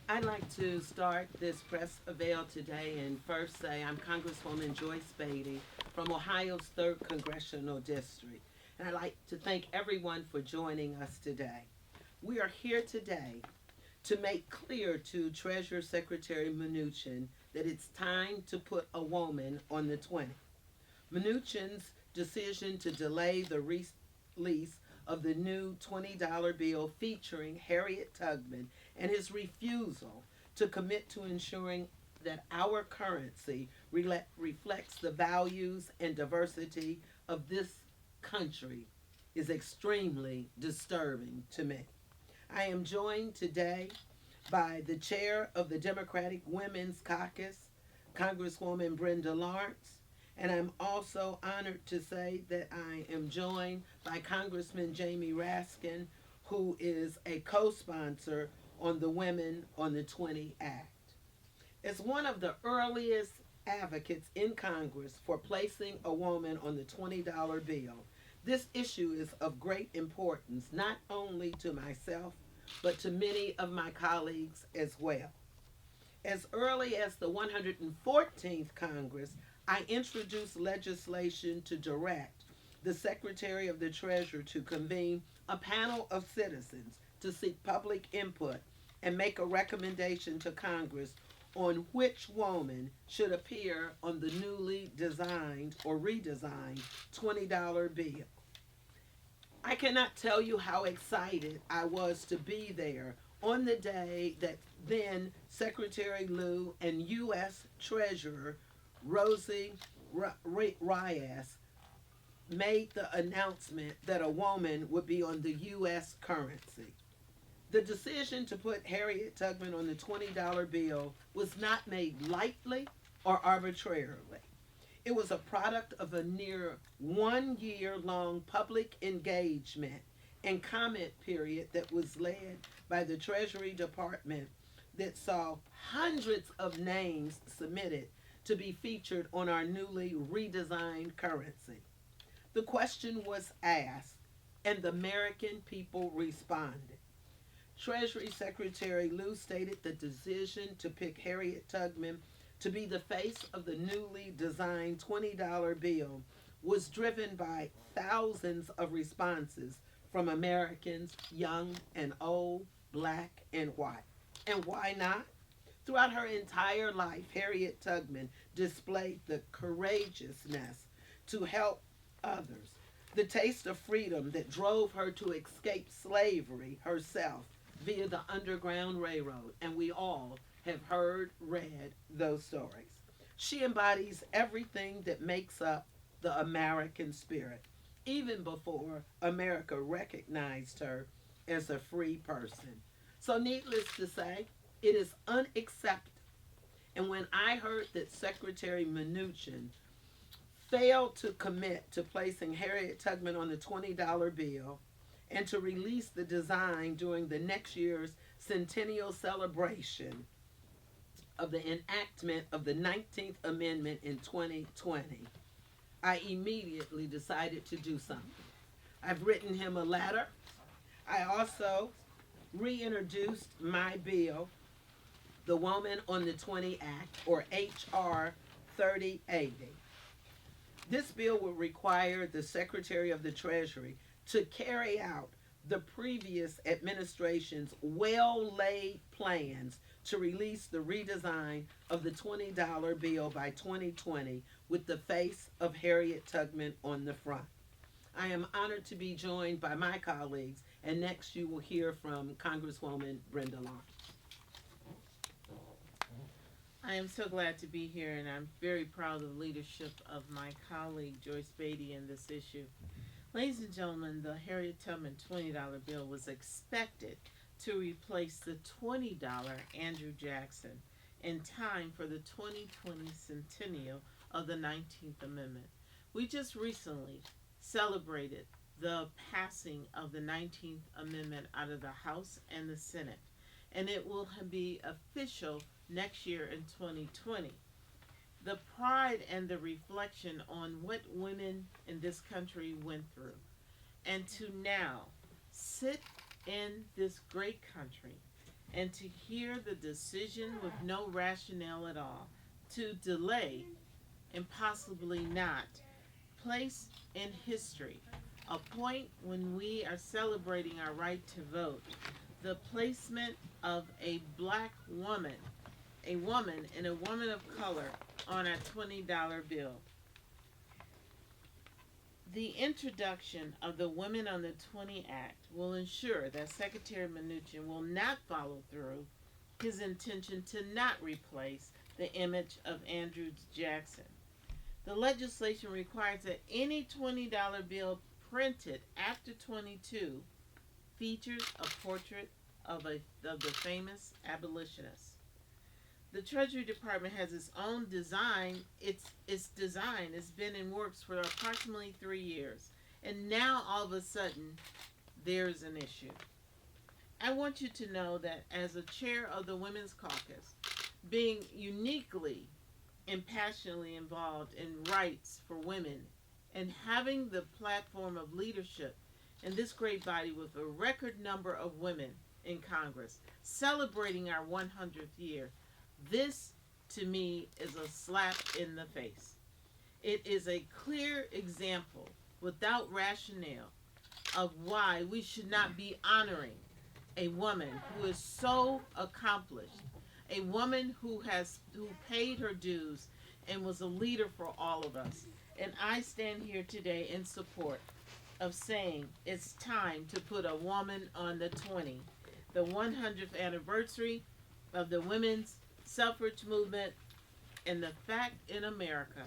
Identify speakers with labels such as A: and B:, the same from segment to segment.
A: I'd like to start this press avail today and first say I'm Congresswoman Joyce Beatty from Ohio's 3rd Congressional District. And I'd like to thank everyone for joining us today. We are here today to make clear to Treasury Secretary Mnuchin that it's time to put a woman on the 20. Mnuchin's decision to delay the release of the new $20 bill featuring Harriet Tubman and his refusal to commit to ensuring that our currency reflects the values and diversity of this country is extremely disturbing to me. I am joined today by the chair of the Democratic Women's Caucus, Congresswoman Brenda Lawrence, and I'm also honored to say that I am joined by Congressman Jamie Raskin, who is a co sponsor on the Women on the 20 Act. As one of the earliest advocates in Congress for placing a woman on the $20 bill, this issue is of great importance not only to myself, but to many of my colleagues as well. As early as the 114th Congress, I introduced legislation to direct the Secretary of the Treasury to convene a panel of citizens to seek public input and make a recommendation to Congress on which woman should appear on the newly designed or redesigned $20 bill. I cannot tell you how excited I was to be there on the day that then Secretary Lew and U.S. Treasurer Rosie Rias made the announcement that a woman would be on the U.S. currency. The decision to put Harriet Tubman on the $20 bill was not made lightly or arbitrarily. It was a product of a near 1 year long public engagement and comment period that was led by the Treasury Department that saw hundreds of names submitted to be featured on our newly redesigned currency. The question was asked, and the American people responded. Treasury Secretary Lew stated the decision to pick Harriet Tubman to be the face of the newly designed $20 bill was driven by thousands of responses from Americans, young and old, black and white. And why not? Throughout her entire life, Harriet Tubman displayed the courageousness to help others, the taste of freedom that drove her to escape slavery herself via the Underground Railroad, and we all have heard, read those stories. She embodies everything that makes up the American spirit, even before America recognized her as a free person. So, needless to say, it is unacceptable. And when I heard that Secretary Mnuchin failed to commit to placing Harriet Tubman on the $20 bill and to release the design during the next year's centennial celebration of the enactment of the 19th Amendment in 2020, I immediately decided to do something. I've written him a letter. I also reintroduced my bill, the Woman on the 20 Act, or H.R. 3080. This bill would require the Secretary of the Treasury to carry out the previous administration's well laid plans to release the redesign of the $20 bill by 2020 with the face of Harriet Tubman on the front. I am honored to be joined by my colleagues, and next you will hear from Congresswoman Brenda Lawrence.
B: I am so glad to be here, and I'm very proud of the leadership of my colleague Joyce Beatty in this issue. Ladies and gentlemen, the Harriet Tubman $20 bill was expected to replace the $20 Andrew Jackson in time for the 2020 centennial of the 19th Amendment. We just recently celebrated the passing of the 19th Amendment out of the House and the Senate, and it will be official next year in 2020. The pride and the reflection on what women in this country went through, and to now sit in this great country and to hear the decision with no rationale at all to delay and possibly not place in history a point when we are celebrating our right to vote, the placement of a black woman, a woman and a woman of color on a $20 bill. The introduction of the Women on the 20 Act will ensure that Secretary Mnuchin will not follow through his intention to not replace the image of Andrew Jackson. The legislation requires that any $20 bill printed after 22 features a portrait of the famous abolitionist. The Treasury Department has its own design. Its design has been in works for approximately 3 years, and now all of a sudden there's an issue. I want you to know that as a chair of the Women's Caucus, being uniquely and passionately involved in rights for women and having the platform of leadership in this great body with a record number of women in Congress celebrating our 100th year, this to me is a slap in the face. It is a clear example without rationale of why we should not be honoring a woman who is so accomplished, a woman who paid her dues and was a leader for all of us. And I stand here today in support of saying it's time to put a woman on the 20. The 100th anniversary of the women's suffrage movement, and the fact in America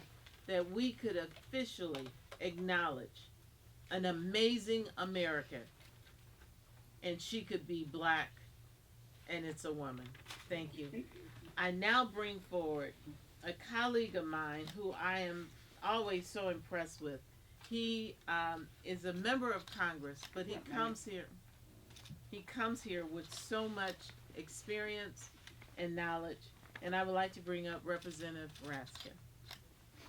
B: that we could officially acknowledge an amazing American, and she could be black, and it's a woman. Thank you. I now bring forward a colleague of mine who I am always so impressed with. He is a member of Congress, but he comes here with so much experience and knowledge, and I would like to bring up Representative Raskin.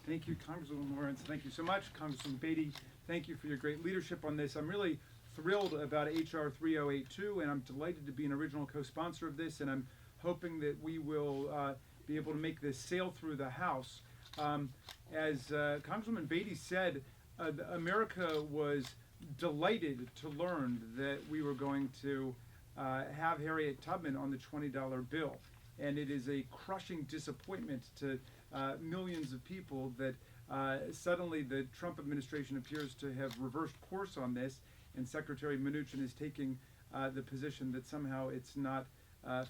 C: Thank you, Congresswoman Lawrence. Thank you so much, Congresswoman Beatty. Thank you for your great leadership on this. I'm really thrilled about H.R. 3082, and I'm delighted to be an original co-sponsor of this, and I'm hoping that we will be able to make this sail through the House. As Congresswoman Beatty said, America was delighted to learn that we were going to have Harriet Tubman on the $20 bill. And it is a crushing disappointment to millions of people that suddenly the Trump administration appears to have reversed course on this, and Secretary Mnuchin is taking the position that somehow it's not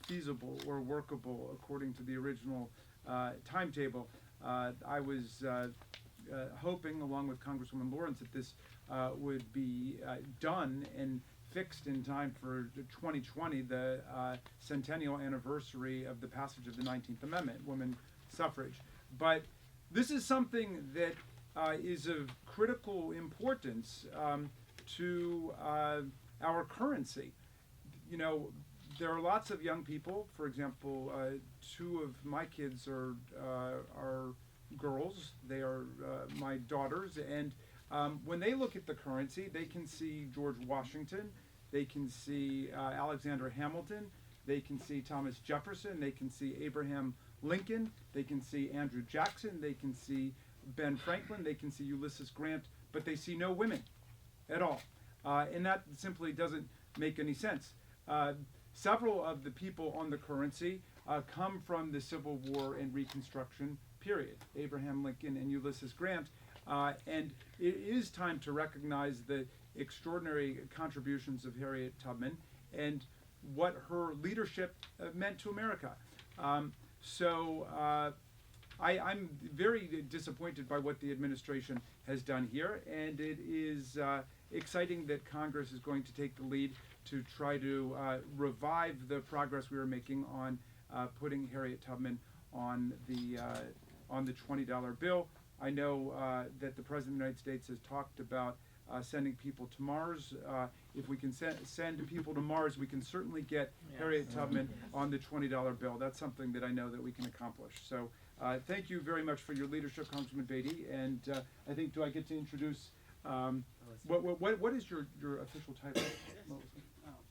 C: feasible or workable according to the original timetable. I was hoping, along with Congresswoman Lawrence, that this would be done and fixed in time for 2020, the centennial anniversary of the passage of the 19th Amendment, women suffrage. But this is something that is of critical importance to our currency. You know, there are lots of young people. For example, two of my kids are girls. They are my daughters, and when they look at the currency, they can see George Washington, they can see Alexander Hamilton, they can see Thomas Jefferson, they can see Abraham Lincoln, they can see Andrew Jackson, they can see Ben Franklin, they can see Ulysses Grant, but they see no women at all. And that simply doesn't make any sense. Several of the people on the currency come from the Civil War and Reconstruction period, Abraham Lincoln and Ulysses Grant. And it is time to recognize the extraordinary contributions of Harriet Tubman and what her leadership meant to America. I'm very disappointed by what the administration has done here, and it is exciting that Congress is going to take the lead to try to revive the progress we were making on putting Harriet Tubman on the $20 bill. I know that the President of the United States has talked about sending people to Mars. If we can send people to Mars, we can certainly get Harriet Tubman on the $20 bill. That's something that I know that we can accomplish. So thank you very much for your leadership, Congresswoman Beatty. And I think, do I get to introduce, what is your official title?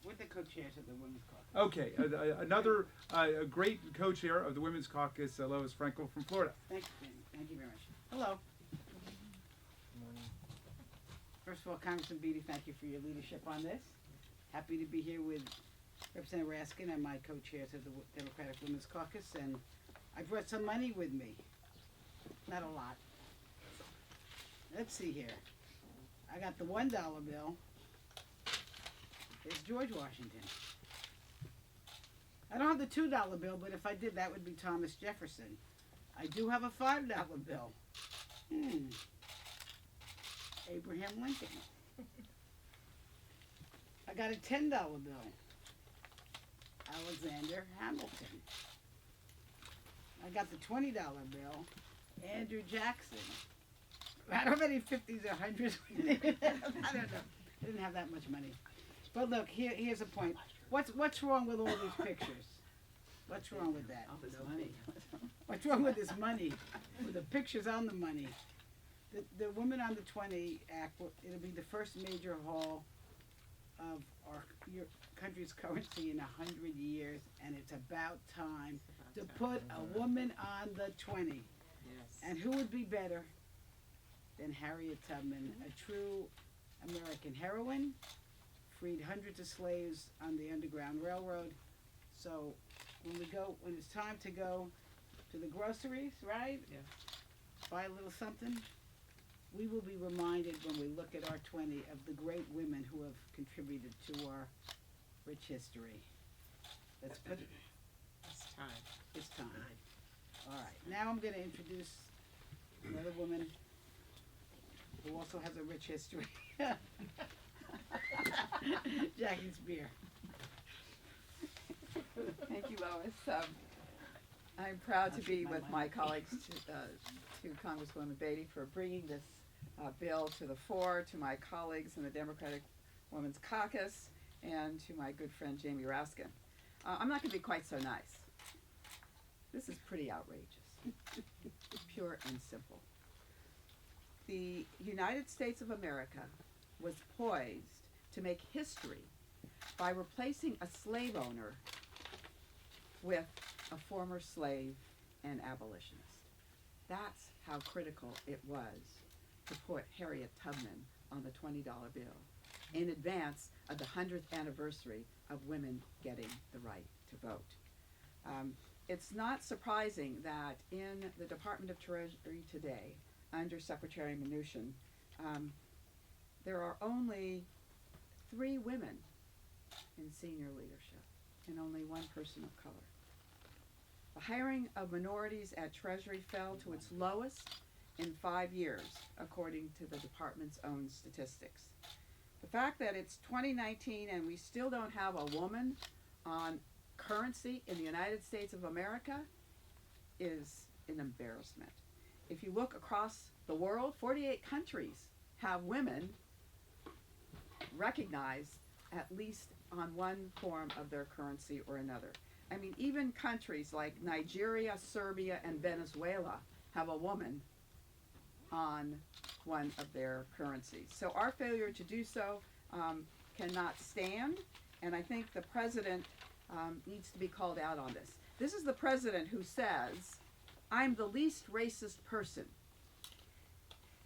D: What the co-chairs of the Women's Caucus.
C: Okay, another a great co-chair of the Women's Caucus, Lois Frankel from Florida.
D: Thank you, Jamie. Thank you very much. Hello. First of all, Congresswoman Beatty, thank you for your leadership on this. Happy to be here with Representative Raskin and my co-chairs of the Democratic Women's Caucus, and I brought some money with me. Not a lot. Let's see here. I got the $1 bill. It's George Washington. I don't have the $2 bill, but if I did, that would be Thomas Jefferson. I do have a $5 bill. Abraham Lincoln. I got a $10 bill. Alexander Hamilton. I got the $20 bill. Andrew Jackson. I don't have any 50s or 100s. I don't know. I didn't have that much money. But look, here's a point. What's wrong with all these pictures? What's wrong with that?
B: This money.
D: What's wrong with this money? With the pictures on the money. The Women on the 20 Act, it'll be the first major haul of your country's currency in 100 years, and it's about time to put a woman on the 20.
B: Yes.
D: And who would be better than Harriet Tubman, a true American heroine, freed hundreds of slaves on the Underground Railroad. So when it's time to go to the groceries, right?
B: Yeah.
D: Buy a little something, we will be reminded when we look at our 20 of the great women who have contributed to our rich history. Let's put it,
B: It's time.
D: it's time. All right, now I'm going to introduce another woman who also has a rich history. Jackie Speier.
E: Thank you, Lois. I'm proud to be with my colleagues, to Congresswoman Beatty, for bringing this bill to the fore, to my colleagues in the Democratic Women's Caucus, and to my good friend Jamie Raskin. I'm not going to be quite so nice. This is pretty outrageous, pure and simple. The United States of America was poised to make history by replacing a slave owner with a former slave and abolitionist. That's how critical it was to put Harriet Tubman on the $20 bill in advance of the 100th anniversary of women getting the right to vote. It's not surprising that in the Department of Treasury today, under Secretary Mnuchin, there are only 3 women in senior leadership and only 1 person of color. The hiring of minorities at Treasury fell to its lowest in 5 years, according to the department's own statistics. The fact that it's 2019 and we still don't have a woman on currency in the United States of America is an embarrassment. If you look across the world, 48 countries have women recognized at least on one form of their currency or another. I mean, even countries like Nigeria, Serbia, and Venezuela have a woman on one of their currencies. So our failure to do so cannot stand, and I think the president needs to be called out on this. This is the president who says, I'm the least racist person,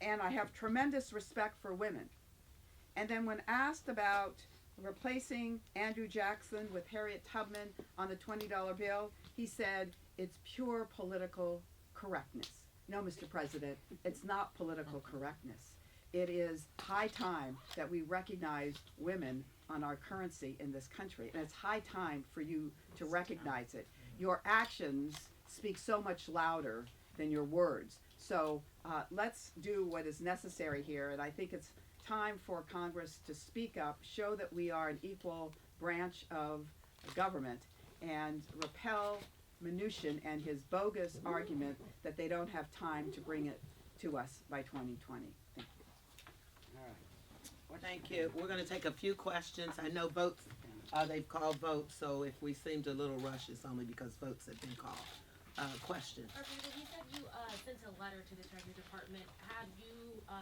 E: and I have tremendous respect for women. And then when asked about replacing Andrew Jackson with Harriet Tubman on the $20 bill, he said, it's pure political correctness. No, Mr. President, it's not political correctness. It is high time that we recognize women on our currency in this country, and it's high time for you to recognize it. Your actions speak so much louder than your words. So let's do what is necessary here, and I think it's time for Congress to speak up, show that we are an equal branch of government, and repel Mnuchin and his bogus argument that they don't have time to bring it to us by 2020. Thank you.
D: All right.
A: Thank you. We're going to take a few questions. I know votes, they've called votes, so if we seemed a little rushed, it's only because votes have been called. Questions?
F: Representative, you said you sent a letter to the Treasury Department. Have you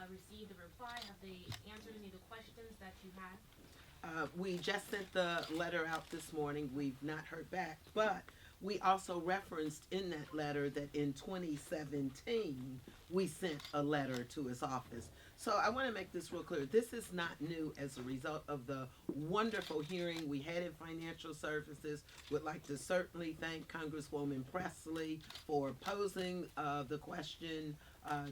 F: received a reply? Have they answered any of the questions that you had?
A: We just sent the letter out this morning. We've not heard back, but we also referenced in that letter that in 2017 we sent a letter to his office. So I want to make this real clear. This is not new as a result of the wonderful hearing we had in Financial Services. Would like to certainly thank Congresswoman Presley for posing the question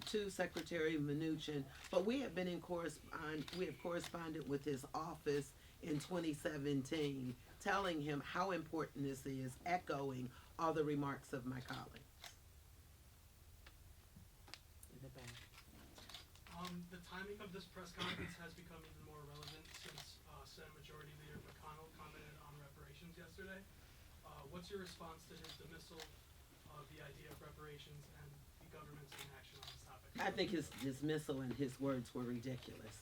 A: to Secretary Mnuchin. But we have been in corresponded with his office in 2017, telling him how important this is, echoing all the remarks of my colleagues.
B: In the back.
G: The timing of this press conference has become even more relevant since Senate Majority Leader McConnell commented on reparations yesterday. What's your response to his dismissal of the idea of reparations and the government's inaction on this topic?
A: I think his dismissal and his words were ridiculous.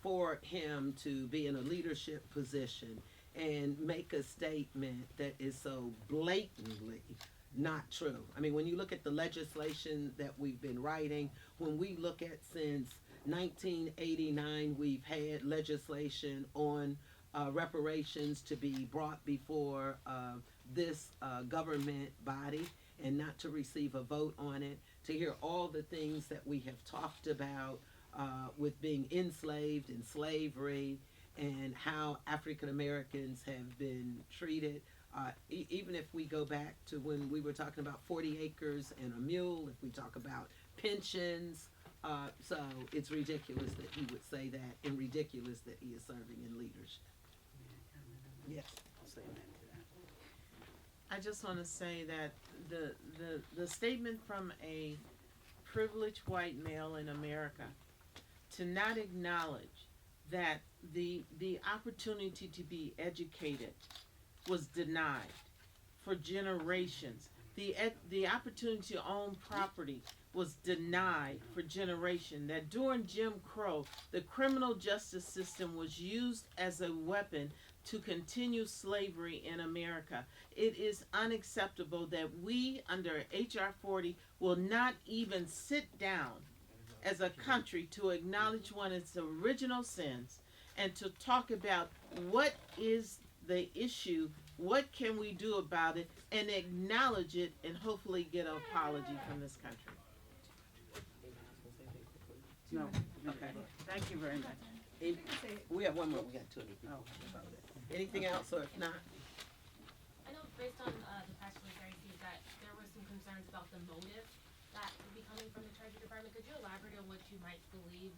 A: For him to be in a leadership position and make a statement that is so blatantly not true. I mean, when you look at the legislation that we've been writing, when we look at since 1989, we've had legislation on reparations to be brought before this government body and not to receive a vote on it, to hear all the things that we have talked about with being enslaved and slavery and how African Americans have been treated. Even if we go back to when we were talking about 40 acres and a mule, if we talk about pensions, so it's ridiculous that he would say that, and ridiculous that he is serving in leadership. Yes, I'll say that to that.
B: I just want to say that the statement from a privileged white male in America to not acknowledge that the opportunity to be educated was denied for generations. The opportunity to own property was denied for generations. That during Jim Crow, the criminal justice system was used as a weapon to continue slavery in America. It is unacceptable that we, under H.R. 40, will not even sit down as a country to acknowledge one of its original sins and to talk about what is the issue, what can we do about it, and acknowledge it and hopefully get an apology from this country.
D: No, okay, thank you very much.
A: We have one more. We got two other people. Anything else, or if not?
F: I know based on the press release I received that there were some concerns about the motive that would be coming from the Treasury Department. Could you elaborate on what you might believe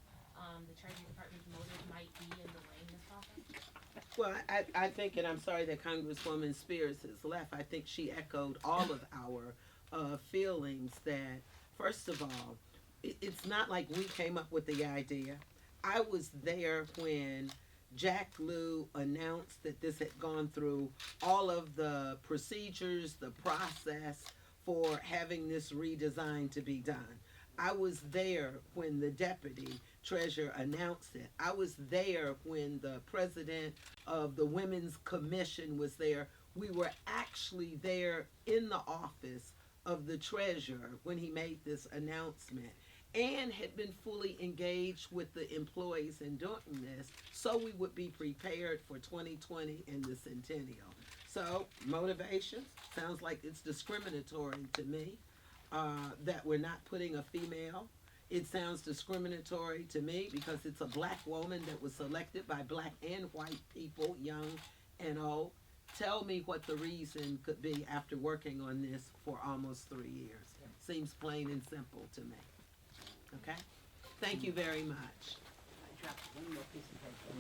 F: the Treasury Department's motive might be in delaying this process?
A: Well, I think, and I'm sorry that Congresswoman Spears has left, I think she echoed all of our feelings that, first of all, it's not like we came up with the idea. I was there when Jack Lew announced that this had gone through all of the procedures, the process for having this redesign to be done. I was there when the deputy treasurer announced it. I was there when the president of the Women's Commission was there. We were actually there in the office of the treasurer when he made this announcement, and had been fully engaged with the employees in doing this, so we would be prepared for 2020 and the centennial. So, motivation, sounds like it's discriminatory to me, that we're not putting a female. It sounds discriminatory to me because it's a black woman that was selected by black and white people, young and old. Tell me what the reason could be after working on this for almost 3 years. Seems plain and simple to me. Okay? Thank you very much.
D: I dropped one more piece of paper.